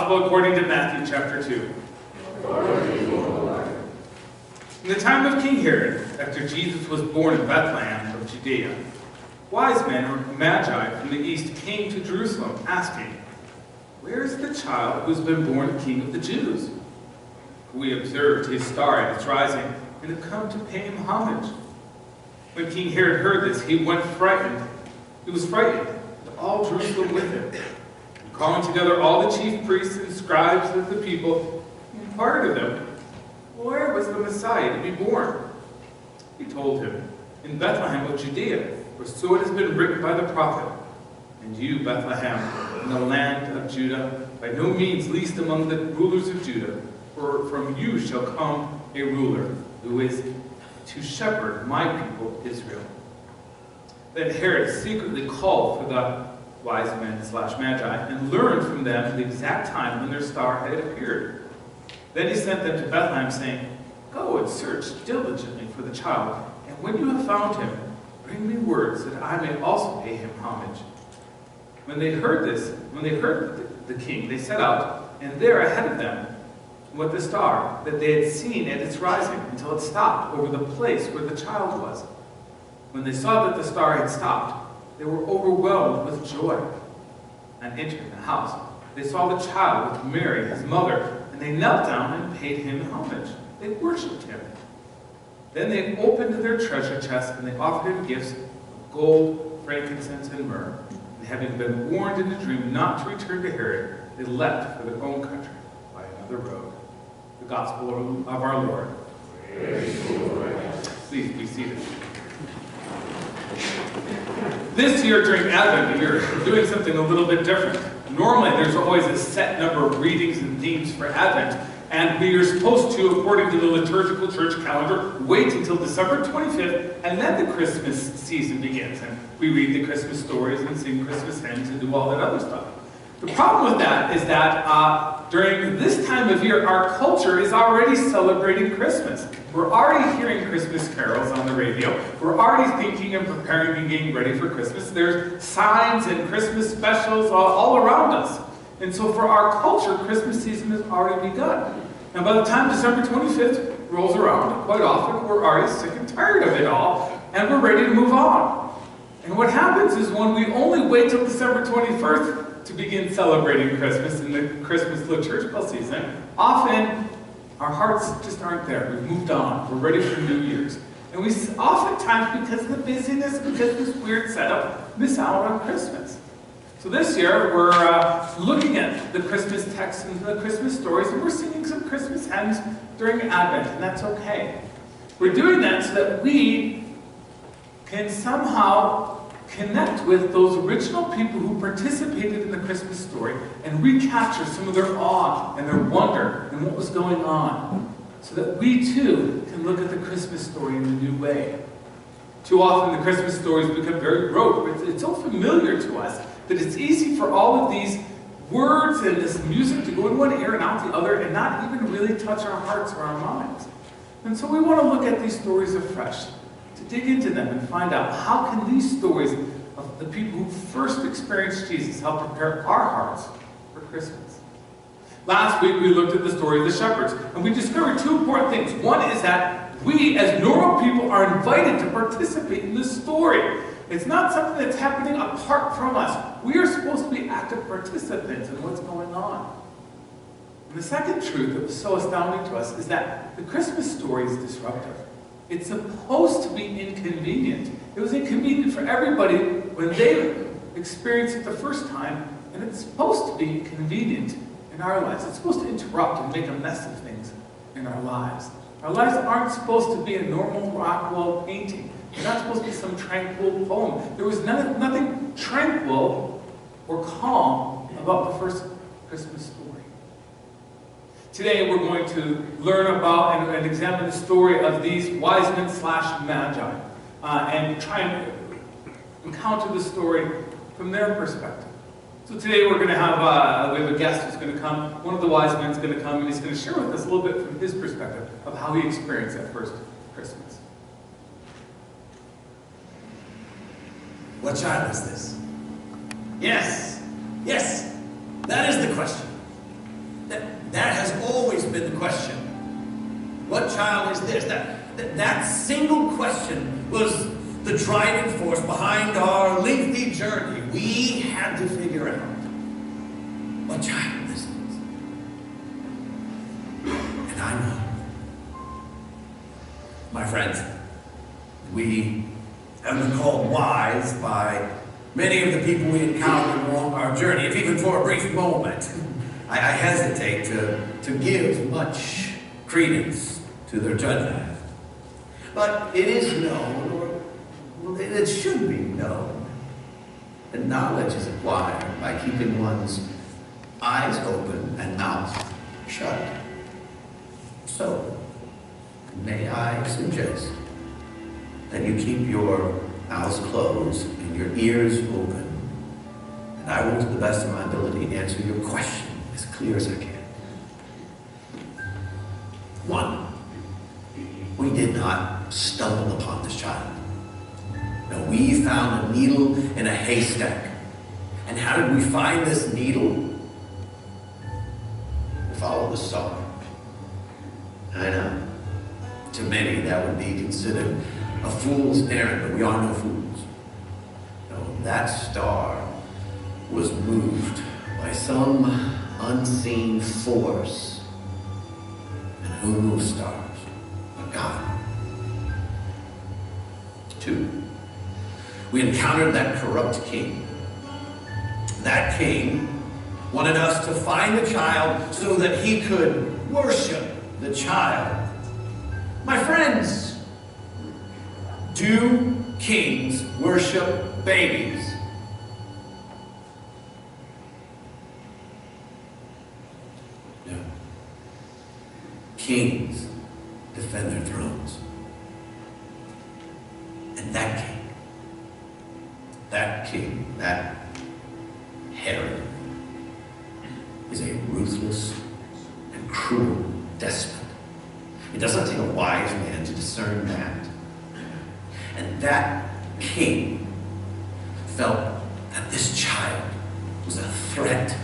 Gospel according to Matthew chapter 2. In the time of King Herod, after Jesus was born in Bethlehem of Judea, wise men or magi from the east came to Jerusalem, asking, "Where is the child who has been born King of the Jews? We observed his star at its rising, and have come to pay him homage." When King Herod heard this, he was frightened, and all Jerusalem with him. And calling together all the chief priests and scribes of the people, he inquired of them, where was the Messiah to be born? He told him, "In Bethlehem of Judea, for so it has been written by the prophet, and you, Bethlehem, in the land of Judah, by no means least among the rulers of Judah, for from you shall come a ruler, who is to shepherd my people Israel." Then Herod secretly called for the wise men / magi and learned from them the exact time when their star had appeared. Then he sent them to Bethlehem, saying, "Go and search diligently for the child, and when you have found him, bring me word so that I may also pay him homage." When they heard the king, they set out, and there ahead of them went the star that they had seen at its rising, until it stopped over the place where the child was. When they saw that the star had stopped, they were overwhelmed with joy. And entering the house, they saw the child with Mary, his mother, and they knelt down and paid him homage. They worshipped him. Then they opened their treasure chest, and they offered him gifts of gold, frankincense, and myrrh. And having been warned in a dream not to return to Herod, they left for their own country by another road. The Gospel of our Lord. Praise to the Lord. Please be seated. This year during Advent, we're doing something a little bit different. Normally, there's always a set number of readings and themes for Advent, and we are supposed to, according to the liturgical church calendar, wait until December 25th, and then the Christmas season begins. And we read the Christmas stories and sing Christmas hymns and do all that other stuff. The problem with that is that during this time of year, our culture is already celebrating Christmas. We're already hearing Christmas carols on the radio. We're already thinking and preparing and getting ready for Christmas. There's signs and Christmas specials all around us. And so for our culture, Christmas season has already begun. And by the time December 25th rolls around, quite often we're already sick and tired of it all, and we're ready to move on. And what happens is when we only wait till December 21st to begin celebrating Christmas in the Christmas liturgical season, often our hearts just aren't there. We've moved on. We're ready for New Year's. And we oftentimes, because of the busyness, because of this weird setup, miss out on Christmas. So this year, we're looking at the Christmas texts and the Christmas stories, and we're singing some Christmas hymns during Advent, and that's okay. We're doing that so that we can somehow connect with those original people who participated in the Christmas story and recapture some of their awe and their wonder and what was going on, so that we too can look at the Christmas story in a new way. Too often the Christmas stories become very rote. It's so familiar to us that it's easy for all of these words and this music to go in one ear and out the other and not even really touch our hearts or our minds. And so we want to look at these stories afresh, to dig into them and find out how can these stories of the people who first experienced Jesus help prepare our hearts for Christmas. Last week we looked at the story of the shepherds, and we discovered two important things. One is that we as normal people are invited to participate in this story. It's not something that's happening apart from us. We are supposed to be active participants in what's going on. And the second truth that was so astounding to us is that the Christmas story is disruptive. It's supposed to be inconvenient. It was inconvenient for everybody when they experienced it the first time, and it's supposed to be convenient in our lives. It's supposed to interrupt and make a mess of things in our lives. Our lives aren't supposed to be a normal rock wall painting. It's not supposed to be some tranquil poem. There was nothing tranquil or calm about the first Christmas story. Today we're going to learn about and examine the story of these wise men / magi and try and encounter the story from their perspective. So today we're going to have we have a guest who's going to come. One of the wise men is going to come, and he's going to share with us a little bit from his perspective of how he experienced that first Christmas. What child is this? Yes, that is the question. question. What child is this? That single question was the driving force behind our lengthy journey. We had to figure out what child this is. And I know. My friends, we have been called wise by many of the people we encountered along our journey, if even for a brief moment. I hesitate to give much credence to their judgment. But it is known, or it should be known, that knowledge is acquired by keeping one's eyes open and mouth shut. So, may I suggest that you keep your mouths closed and your ears open, and I will, to the best of my ability, answer your question as clear as I can. 1, we did not stumble upon this child. No, we found a needle in a haystack. And how did we find this needle? We followed the star. I know. To many, that would be considered a fool's errand, but we are no fools. No, that star was moved by some unseen force. And who moves stars but God? 2, we encountered that corrupt king. That king wanted us to find the child so that he could worship the child. My friends, do kings worship babies? No. Kings defend their thrones. And that king, that Herod, is a ruthless and cruel despot. It doesn't take a wise man to discern that. And that king felt that this child was a threat.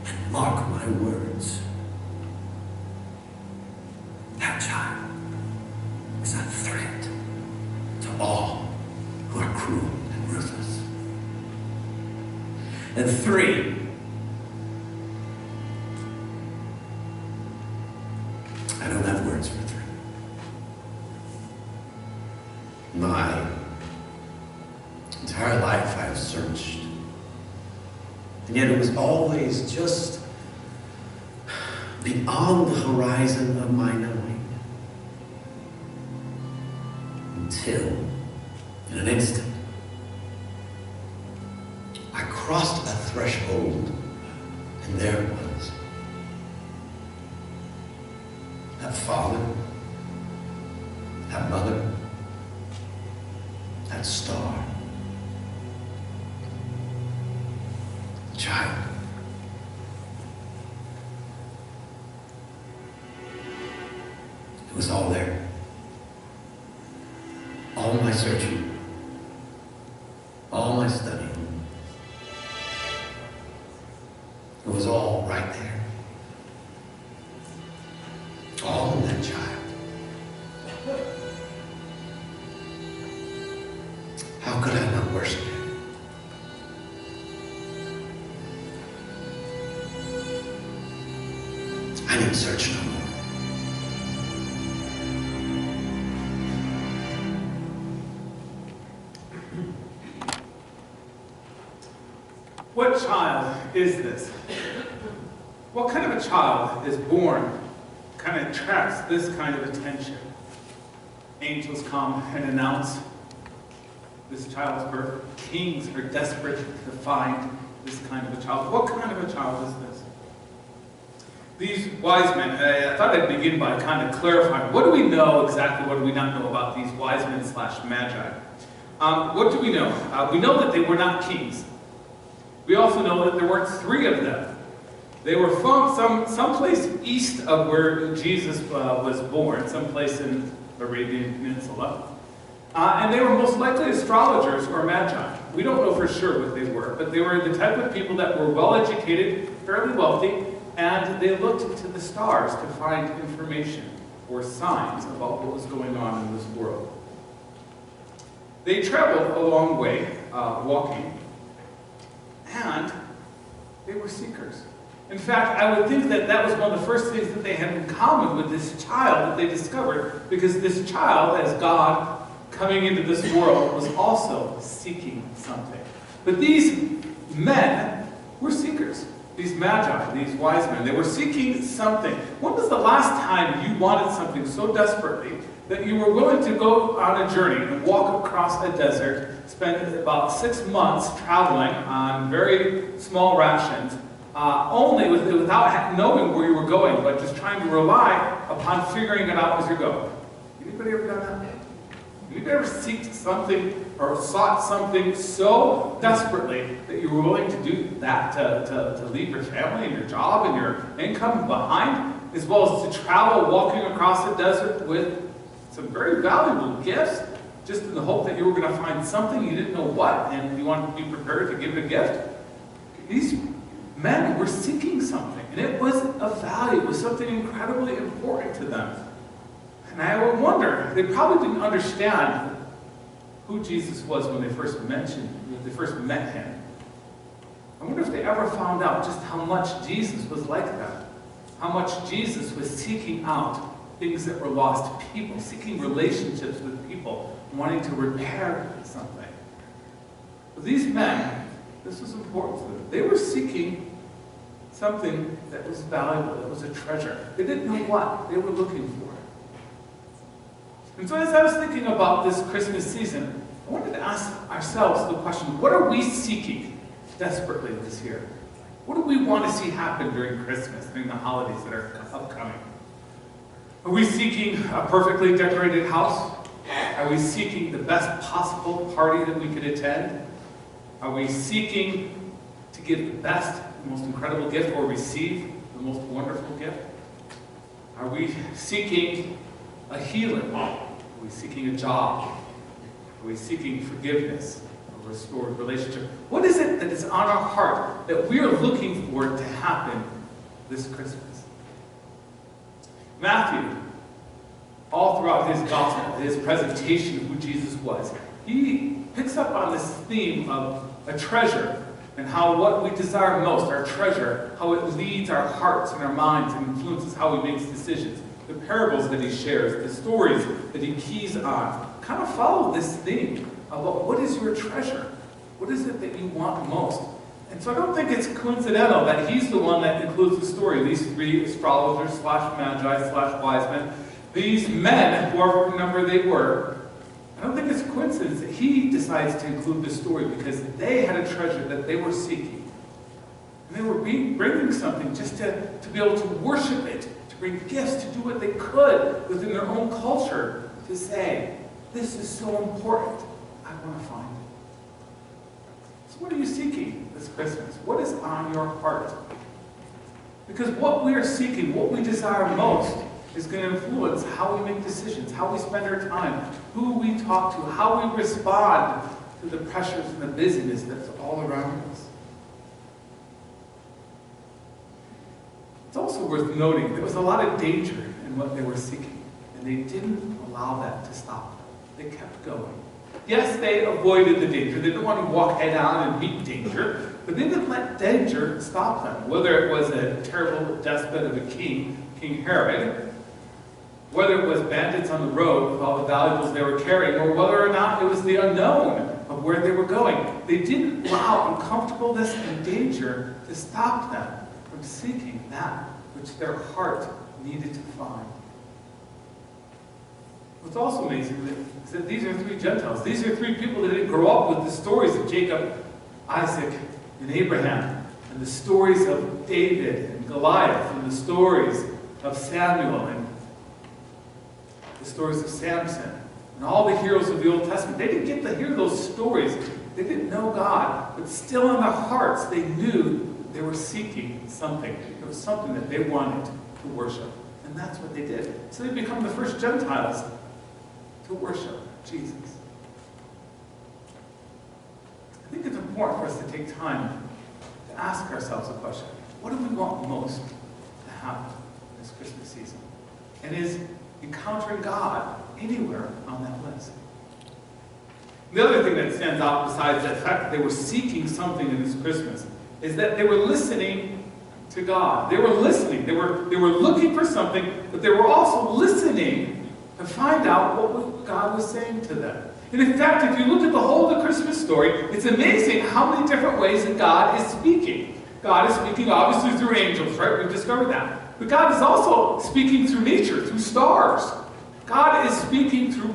And mark my words, that child is a threat to all who are cruel and ruthless. And 3, I don't have words for 3. My entire life I have searched, and yet it was always just beyond the horizon of my knowing. Until, in an instant, I crossed a threshold, and there it was. That father, that mother, that star, the child. It was all there. All my searching, all my studying, it was all right there. All in that child. How could I not worship him? I didn't search no more. What child is this? What kind of a child is born, kind of attracts this kind of attention? Angels come and announce this child's birth. Kings are desperate to find this kind of a child. What kind of a child is this? These wise men, I thought I'd begin by kind of clarifying, what do we know exactly, what do we not know about these wise men / magi? What do we know? We know that they were not kings. We also know that there weren't 3 of them. They were from someplace east of where Jesus was born, someplace in the Arabian Peninsula. And they were most likely astrologers or magi. We don't know for sure what they were, but they were the type of people that were well-educated, fairly wealthy, and they looked to the stars to find information or signs about what was going on in this world. They traveled a long way, walking, and they were seekers. In fact, I would think that that was one of the first things that they had in common with this child that they discovered, because this child, as God coming into this world, was also seeking something. But these men were seekers. These magi, these wise men, they were seeking something. When was the last time you wanted something so desperately that you were willing to go on a journey and walk across a desert, spend about 6 months traveling on very small rations, only without knowing where you were going, but just trying to rely upon figuring it out as you go? Anybody ever done that? Anybody ever seeked something or sought something so desperately that you were willing to do that, to leave your family and your job and your income behind, as well as to travel walking across the desert with some very valuable gifts, just in the hope that you were going to find something you didn't know what, and you wanted to be prepared to give it a gift? These men were seeking something, and it was of value. It was something incredibly important to them. And I would wonder, they probably didn't understand who Jesus was when they first met him. I wonder if they ever found out just how much Jesus was like that. How much Jesus was seeking out things that were lost, people, seeking relationships with people, wanting to repair something. But these men, this was important to them. They were seeking something that was valuable, that was a treasure. They didn't know what they were looking for. And so as I was thinking about this Christmas season, I wanted to ask ourselves the question, what are we seeking desperately this year? What do we want to see happen during Christmas, during the holidays that are upcoming? Are we seeking a perfectly decorated house? Are we seeking the best possible party that we could attend? Are we seeking to give the best, the most incredible gift, or receive the most wonderful gift? Are we seeking a healing? Are we seeking a job? Are we seeking forgiveness? A restored relationship? What is it that is on our heart that we are looking for to happen this Christmas? Matthew, all throughout his gospel, his presentation of who Jesus was, he picks up on this theme of a treasure and how what we desire most, our treasure, how it leads our hearts and our minds and influences how we make decisions. The parables that he shares, the stories that he keys on, kind of follow this theme about what is your treasure? What is it that you want most? And so I don't think it's coincidental that he's the one that includes the story. These three astrologers / magi / wise men, these men, whoever number they were, I don't think it's a coincidence that he decides to include this story, because they had a treasure that they were seeking. And they were bringing something just to be able to worship it, to bring gifts, to do what they could within their own culture to say, this is so important, I want to find it. So what are you seeking this Christmas? What is on your heart? Because what we are seeking, what we desire most, is going to influence how we make decisions, how we spend our time, who we talk to, how we respond to the pressures and the busyness that's all around us. It's also worth noting there was a lot of danger in what they were seeking, and they didn't allow that to stop them. They kept going. Yes, they avoided the danger. They didn't want to walk head on and meet danger, but they didn't let danger stop them. Whether it was a terrible despot of a king, King Herod, whether it was bandits on the road with all the valuables they were carrying, or whether or not it was the unknown of where they were going. They didn't allow uncomfortableness and danger to stop them from seeking that which their heart needed to find. What's also amazing is that these are three Gentiles. These are three people that didn't grow up with the stories of Jacob, Isaac, and Abraham, and the stories of David and Goliath, and the stories of Samuel, and the stories of Samson, and all the heroes of the Old Testament. They didn't get to hear those stories. They didn't know God, but still in their hearts they knew they were seeking something. It was something that they wanted to worship, and that's what they did. So they become the first Gentiles to worship Jesus. I think it's important for us to take time to ask ourselves a question. What do we want most to happen this Christmas season. And is encountering God anywhere on that list. The other thing that stands out besides the fact that they were seeking something in this Christmas is that they were listening to God. They were listening. They were looking for something, but they were also listening to find out what God was saying to them. And in fact, if you look at the whole of the Christmas story, it's amazing how many different ways that God is speaking. God is speaking obviously through angels, right? We've discovered that. But God is also speaking through nature, through stars. God is speaking through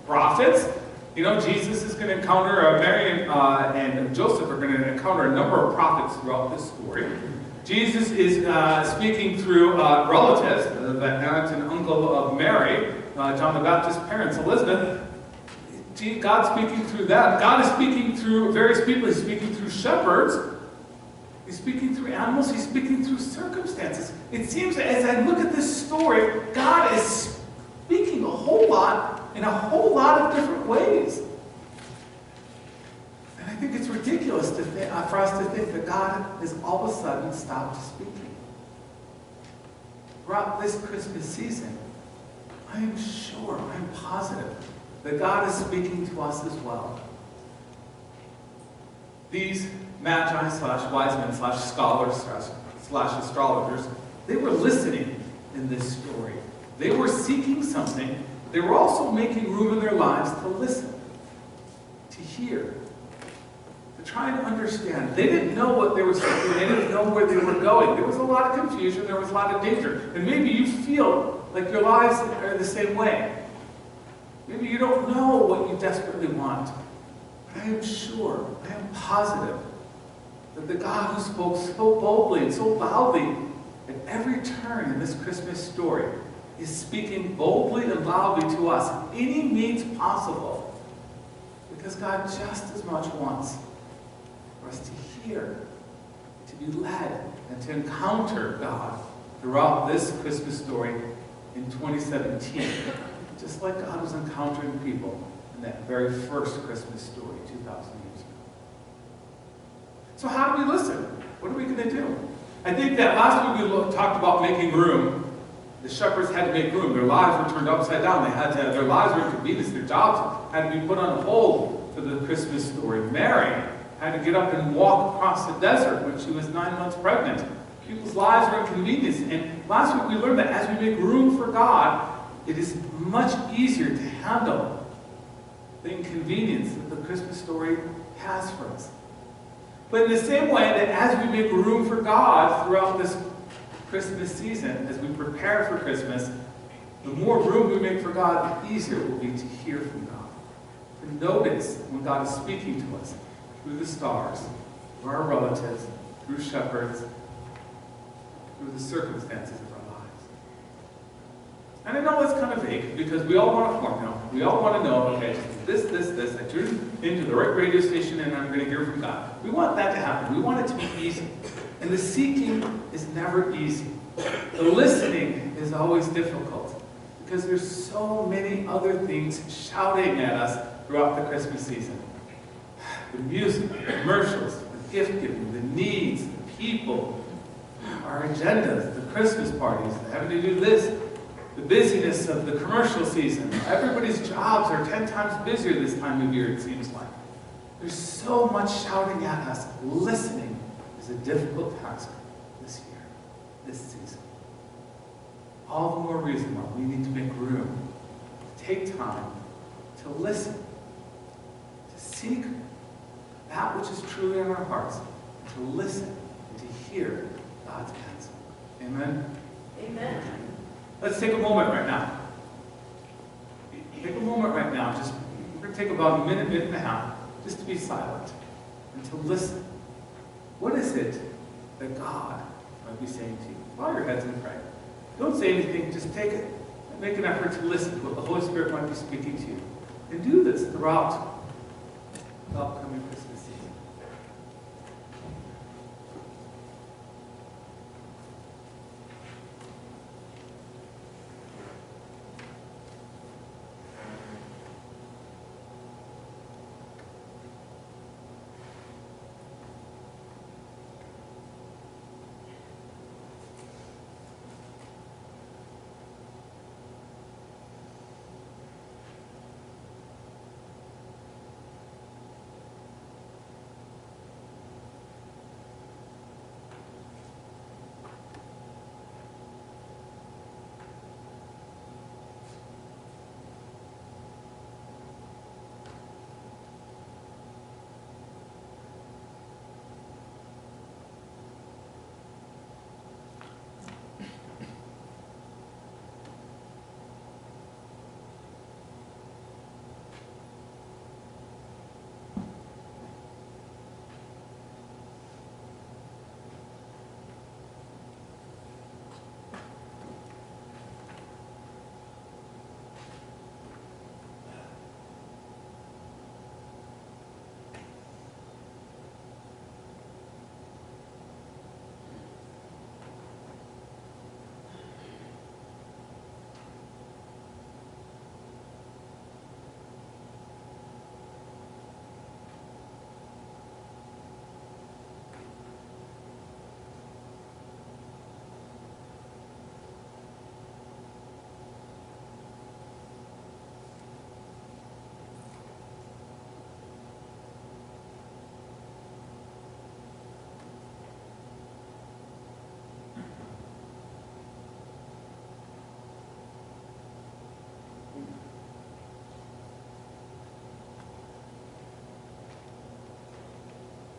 prophets. You know, Jesus is going to encounter, Mary and Joseph are going to encounter a number of prophets throughout this story. Jesus is speaking through relatives, the aunt and uncle of Mary, John the Baptist's parents, Elizabeth. God's speaking through them. God is speaking through various people. He's speaking through shepherds. He's speaking through animals. He's speaking through circumstances. It seems that as I look at this story, God is speaking a whole lot in a whole lot of different ways. And I think it's ridiculous for us to think that God has all of a sudden stopped speaking. Throughout this Christmas season, I am sure, I'm positive, that God is speaking to us as well. These magi / wise men / scholars / astrologers, they were listening in this story. They were seeking something. They were also making room in their lives to listen, to hear, to try and understand. They didn't know what they were seeking. They didn't know where they were going. There was a lot of confusion. There was a lot of danger. And maybe you feel like your lives are the same way. Maybe you don't know what you desperately want. But I am sure, I am positive, that the God who spoke so boldly and so loudly at every turn in this Christmas story is speaking boldly and loudly to us in any means possible. Because God just as much wants for us to hear, to be led, and to encounter God throughout this Christmas story in 2017. Just like God was encountering people in that very first Christmas story 2,000 years ago. So how do we listen? What are we going to do? I think that last week we talked about making room. The shepherds had to make room. Their lives were turned upside down. Their lives were inconvenienced. Their jobs had to be put on hold for the Christmas story. Mary had to get up and walk across the desert when she was 9 months pregnant. People's lives were inconvenienced. And last week we learned that as we make room for God, it is much easier to handle the inconvenience that the Christmas story has for us. But in the same way that as we make room for God throughout this Christmas season, as we prepare for Christmas, the more room we make for God, the easier it will be to hear from God. To notice when God is speaking to us through the stars, through our relatives, through shepherds, through the circumstances of our lives. And I know it's kind of vague because we all want a formula. We all want to know, okay, this. I tune into the right radio station and I'm going to hear from God. We want that to happen. We want it to be easy. And the seeking is never easy. The listening is always difficult because there's so many other things shouting at us throughout the Christmas season. The music, the commercials, the gift giving, the needs, the people, our agendas, the Christmas parties, having to do this, the busyness of the commercial season. Everybody's jobs are 10 times busier this time of year, it seems like. There's so much shouting at us. Listening is a difficult task this year, this season. All the more reason why we need to make room, to take time, to listen, to seek that which is truly in our hearts, to listen and to hear God's answer. Amen? Amen. Let's take a moment right now. Take a moment right now. We're going to take about a minute and a half just to be silent and to listen. What is it that God might be saying to you? Bow your heads and pray. Don't say anything. Just take it. Make an effort to listen to what the Holy Spirit might be speaking to you. And do this throughout the upcoming Christmas season.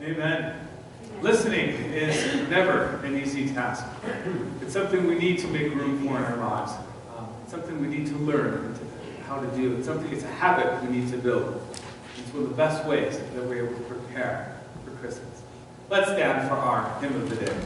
Amen. Listening is never an easy task. It's something we need to make room for in our lives. It's something we need to learn how to do. It's a habit we need to build. It's one of the best ways that we're able to prepare for Christmas. Let's stand for our hymn of the day.